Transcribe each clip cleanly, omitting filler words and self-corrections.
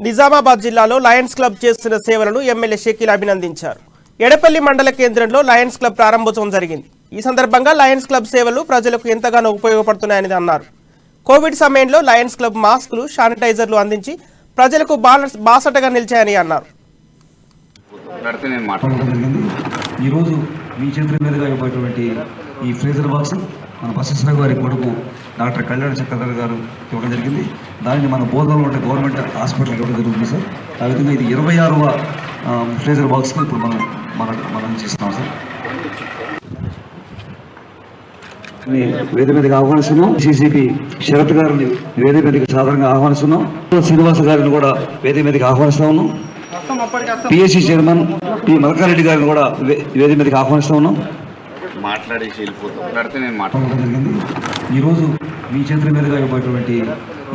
నిజామాబాద్ జిల్లాలో Lions club చేస్తున్న సేవలను ఎమ్మెల్యే షకీల్ అభినందించారు. ఎడపల్లి మండల కేంద్రంలో లయన్స్ క్లబ్ ప్రారంభోత్సవం జరిగింది. ఈ సందర్భంగా లయన్స్ క్లబ్ సేవలు ప్రజలకు ఎంతగానో ఉపయోగపడుతున్నాయని అన్నారు. కోవిడ్ సమయంలో లయన్స్ క్లబ్ మాస్కులు, శానిటైజర్లు అందించి ప్రజలకు బాసటగా నిలిచాయని అన్నారు. ఈరోజు మీ చేతుల మీదుగా ఇవ్వబడినటువంటి ఈ ఫ్రీజర్ బాక్స్ మన బసవేశ్వర గారి కొడుకు డాక్టర్ కళ్యాణ చక్రధర్ గారు ఇవ్వడం జరిగింది. దానిని మన బోధనలో ఉంటే గవర్నమెంట్ హాస్పిటల్ ఇవ్వడం జరుగుతుంది సార్. ఆ విధంగా ఇది 26వ ఫ్రీజర్ బాక్స్ని ఇప్పుడు మనం చేస్తున్నాం సార్. వేదిక మీదకి ఆహ్వానిస్తున్నాం. సిసిపి శరత్ గారిని వేదిక మీదకి సాధారణంగా ఆహ్వానిస్తున్నాం. శ్రీనివాస గారిని కూడా వేదిక మీదకి ఆహ్వానిస్తా ఉన్నాం. పిఎస్సి చైర్మన్ పి మల్కారెడ్డి గారిని కూడా వేదిక మీదకి ఆహ్వానిస్తా ఉన్నాం. జరిగింది. ఈరోజు మీ చేతుల మీదుగా ఇవ్వబడినటువంటి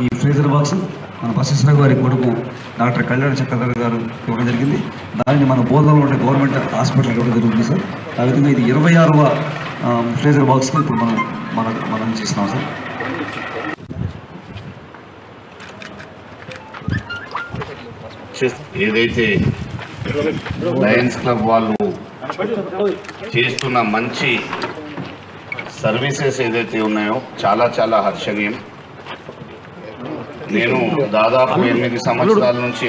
ఈ ఫ్రీజర్ బాక్స్ మన బసవేశ్వర గారి కొడుకు డాక్టర్ కళ్యాణ చక్రధర్ గారు ఇవ్వడం జరిగింది. దానిని మన బోధనలో ఉంటే గవర్నమెంట్ హాస్పిటల్ ఇవ్వడం జరుగుతుంది సార్. ఆ విధంగా ఇది 26వ ఫ్రీజర్ బాక్స్ని ఇప్పుడు మనం చేస్తున్నాం సార్. ఏదైతే లయన్స్ క్లబ్ వాళ్ళు చేస్తున్న మంచి సర్వీసెస్ ఏదైతే ఉన్నాయో చాలా హర్షణీయం. నేను దాదాపు 8 సంవత్సరాల నుంచి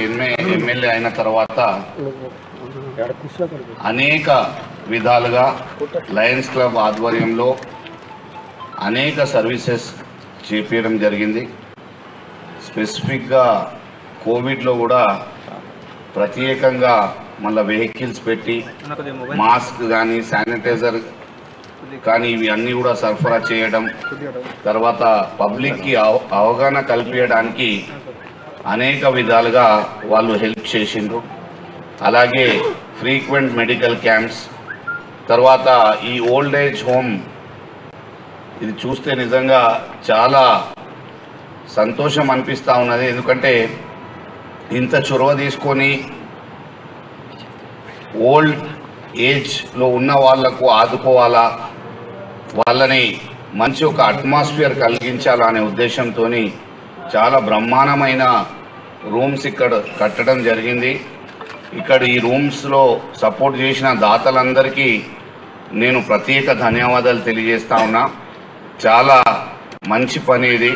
ఎమ్మెల్యే అయిన తర్వాత అనేక విధాలుగా లయన్స్ క్లబ్ ఆధ్వర్యంలో అనేక సర్వీసెస్ చేపట్టడం జరిగింది. స్పెసిఫిక్గా కోవిడ్లో కూడా ప్రత్యేకంగా మళ్ళీ వెహికల్స్ పెట్టి మాస్క్ కానీ శానిటైజర్ కానీ ఇవి అన్నీ కూడా సరఫరా చేయడం, తర్వాత పబ్లిక్కి అవగాహన కల్పించడానికి అనేక విధాలుగా వాళ్ళు హెల్ప్ చేసిండ్రు. అలాగే ఫ్రీక్వెంట్ మెడికల్ క్యాంప్స్, తర్వాత ఈ ఓల్డ్ ఏజ్ హోమ్ ఇది చూస్తే నిజంగా చాలా సంతోషం అనిపిస్తూ ఉన్నది. ఎందుకంటే ఇంత చొరవ తీసుకొని ఓల్డ్ ఏజ్లో ఉన్న వాళ్లకు ఆదుకోవాలా, వాళ్ళని మంచి ఒక అట్మాస్ఫియర్ కలిగించాలా అనే ఉద్దేశంతో చాలా బ్రహ్మాండమైన రూమ్స్ ఇక్కడ కట్టడం జరిగింది. ఇక్కడ ఈ రూమ్స్లో సపోర్ట్ చేసిన దాతలందరికీ నేను ప్రత్యేక ధన్యవాదాలు తెలియజేస్తా ఉన్నా. చాలా మంచి పని ఇది.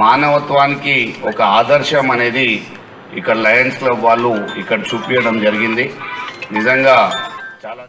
మానవత్వానికి ఒక ఆదర్శం అనేది ఇక్కడ లయన్స్ క్లబ్ వాళ్ళు ఇక్కడ చూపించడం జరిగింది. నిజంగా చాలా